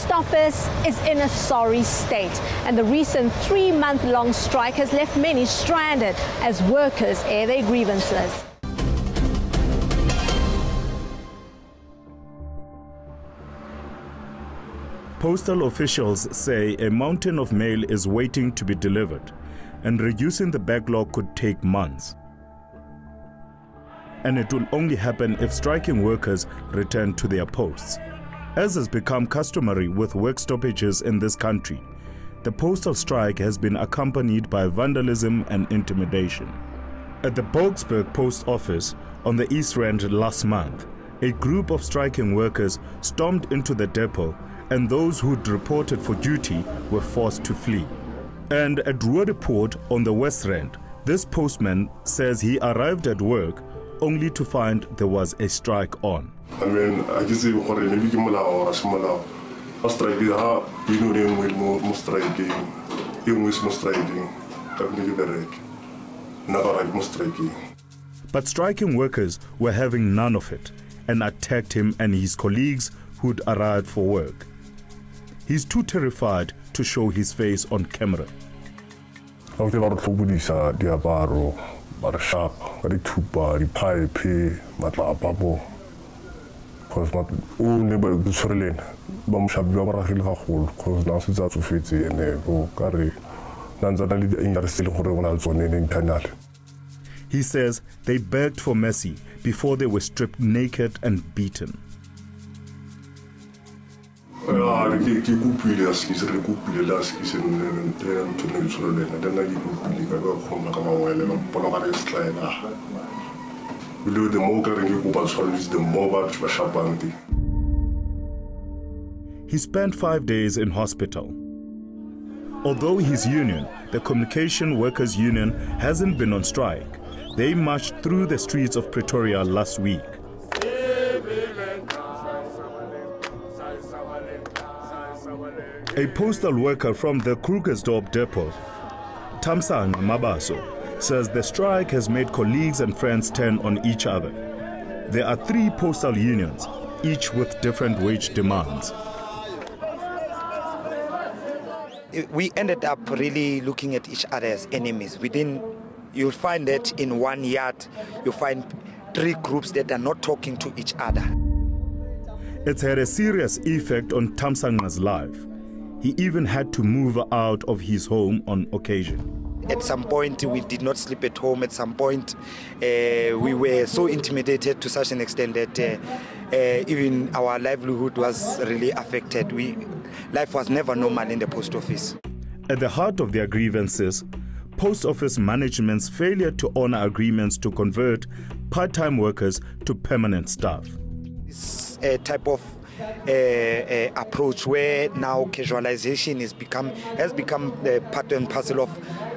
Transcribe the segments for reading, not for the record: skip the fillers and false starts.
post office is in a sorry state, and the recent 3-month-long strike has left many stranded as workers air their grievances. Postal officials say a mountain of mail is waiting to be delivered, and reducing the backlog could take months. And it will only happen if striking workers return to their posts. As has become customary with work stoppages in this country, the postal strike has been accompanied by vandalism and intimidation. At the Boksburg post office on the East Rand last month, a group of striking workers stormed into the depot, and those who'd reported for duty were forced to flee. And at Ruhrport on the West Rand, this postman says he arrived at work only to find there was a strike on. I mean, I can say what I maybe or a small strike, you know, most striking, most striking, never most striking. But striking workers were having none of it and attacked him and his colleagues who'd arrived for work. He's too terrified to show his face on camera. Sharp, very tuba, the pipe, matlapabo. Because not only by the Sherlin, Bamshabra Hill, because now since that's fit and go carry Nanzanali in the still on in canal. He says they begged for mercy before they were stripped naked and beaten. He spent 5 days in hospital. Although his union, the Communication Workers Union, hasn't been on strike, they marched through the streets of Pretoria last week. A postal worker from the Krugersdorp depot, Thanduxolo Jika, says the strike has made colleagues and friends turn on each other. There are 3 postal unions, each with different wage demands. We ended up really looking at each other as enemies. You'll find that in one yard, you'll find 3 groups that are not talking to each other. It's had a serious effect on Thanduxolo Jika's life. He even had to move out of his home on occasion. At some point, we did not sleep at home. At some point, we were so intimidated to such an extent that even our livelihood was really affected. Life was never normal in the post office. At the heart of their grievances, post office management's failure to honor agreements to convert part-time workers to permanent staff. It's a type of approach where now casualization has become the part and parcel of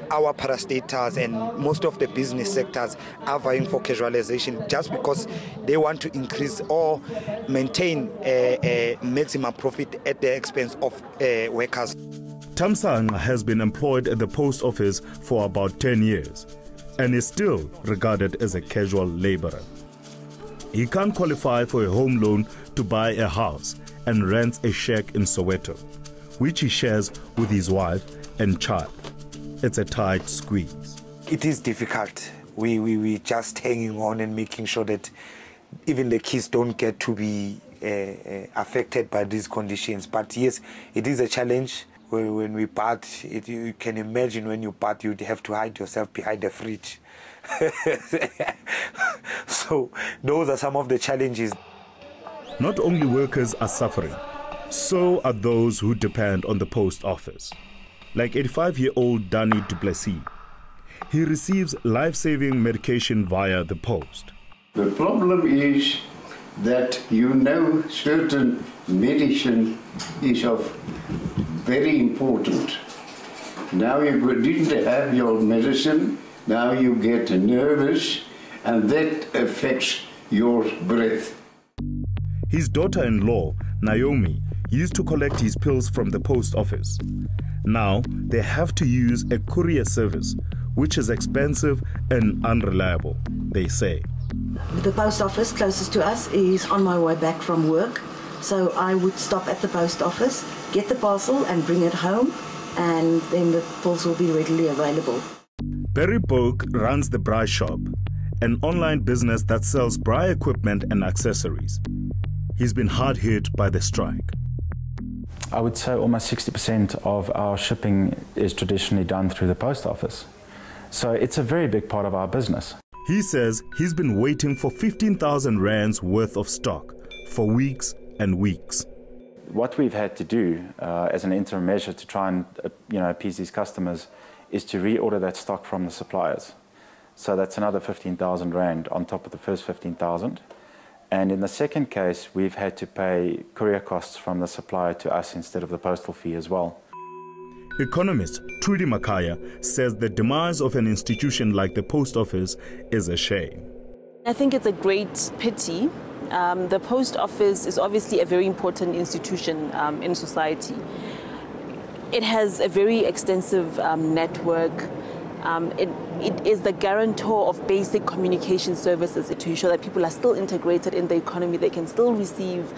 our parastatals, and most of the business sectors are vying for casualization just because they want to increase or maintain maximum profit at the expense of workers. Thanduxolo Jika has been employed at the post office for about 10 years and is still regarded as a casual laborer. He can't qualify for a home loan to buy a house and rents a shack in Soweto, which he shares with his wife and child. It's a tight squeeze. It is difficult. We just hanging on and making sure that even the kids don't get to be affected by these conditions. But yes, it is a challenge. When we part, you can imagine when you part, you'd have to hide yourself behind the fridge. So those are some of the challenges. Not only workers are suffering, so are those who depend on the post office. Like 85-year-old Danny Du Plessis. He receives life-saving medication via the post. The problem is that certain medicine is of very important. Now you didn't have your medicine, now you get nervous, and that affects your breath. His daughter-in-law, Naomi, used to collect his pills from the post office. Now they have to use a courier service, which is expensive and unreliable, they say. The post office closest to us is on my way back from work, so I would stop at the post office get the parcel and bring it home, and then the pills will be readily available. Barry Boak runs the Braai Shop, an online business that sells braai equipment and accessories. He's been hard hit by the strike. I would say almost 60% of our shipping is traditionally done through the post office. So it's a very big part of our business. He says he's been waiting for 15,000 rands worth of stock for weeks and weeks. What we've had to do as an interim measure to try and appease these customers is to reorder that stock from the suppliers. So that's another 15,000 rand on top of the first 15,000. And in the second case, we've had to pay courier costs from the supplier to us instead of the postal fee as well. Economist Trudy Makaya says the demise of an institution like the post office is a shame. I think it's a great pity. The post office is obviously a very important institution in society. It has a very extensive network. It is the guarantor of basic communication services to ensure that people are still integrated in the economy, they can still receive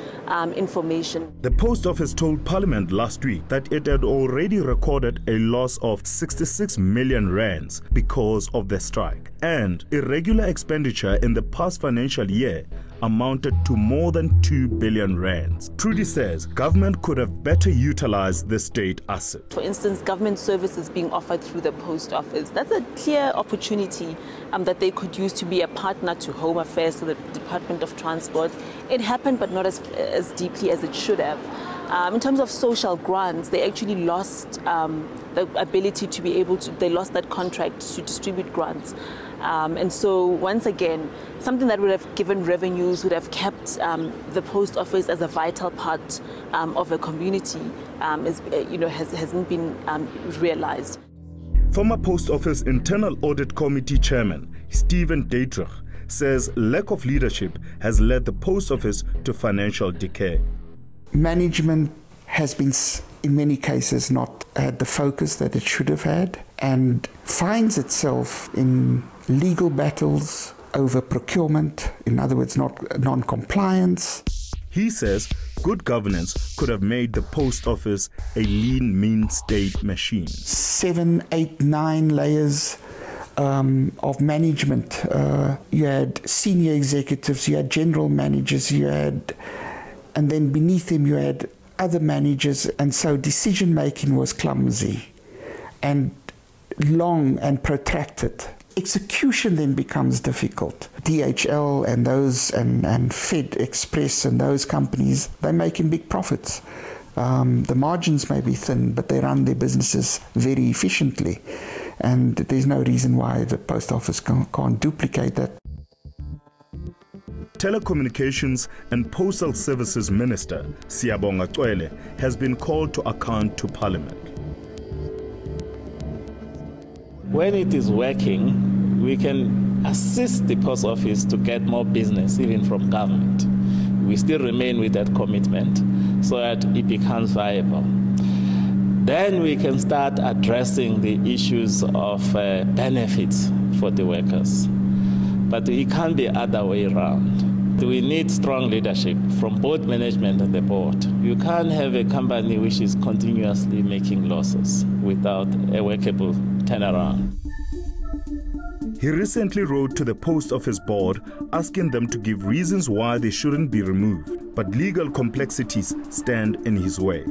information. The post office told Parliament last week that it had already recorded a loss of 66 million rands because of the strike, and irregular expenditure in the past financial year amounted to more than 2 billion rands. Trudy says government could have better utilized the state asset. For instance, government services being offered through the post office, that's a clear opportunity that they could use to be a partner to Home Affairs, to the Department of Transport. It happened, but not as deeply as it should have. In terms of social grants, they actually lost the ability to be able to, they lost that contract to distribute grants. And so once again, something that would have given revenues, would have kept the post office as a vital part of a community, hasn't been realized. Former Post Office Internal Audit Committee Chairman Stephen Dietrich says lack of leadership has led the post office to financial decay. Management has been, in many cases, not had the focus that it should have had, and finds itself in legal battles over procurement, in other words, non-compliance. He says good governance could have made the post office a lean, mean state machine. 7, 8, 9 layers of management. You had senior executives, you had general managers, and then beneath them you had other managers, and so decision making was clumsy and long and protracted. Execution then becomes difficult. DHL and those and Fed Express and those companies, they're making big profits. The margins may be thin, but they run their businesses very efficiently, and there's no reason why the post office can't duplicate that. Telecommunications and Postal Services Minister Siyabonga Cwele has been called to account to Parliament. When it is working, we can assist the post office to get more business, even from government. We still remain with that commitment so that it becomes viable. Then we can start addressing the issues of benefits for the workers. But it can't be the other way around. We need strong leadership from both management and the board. You can't have a company which is continuously making losses without a workable turnaround. He recently wrote to the Post Office Board asking them to give reasons why they shouldn't be removed, but legal complexities stand in his way.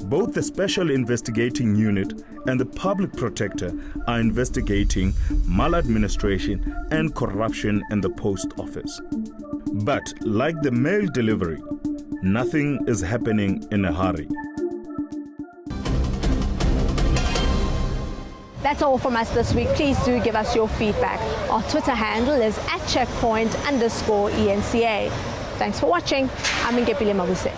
Both the Special Investigating Unit and the Public Protector are investigating maladministration and corruption in the Post Office. But like the mail delivery, nothing is happening in a hurry. That's all from us this week. Please do give us your feedback. Our Twitter handle is @checkpoint_eNCA. Thanks for watching. I'm Ngepile Mabuse.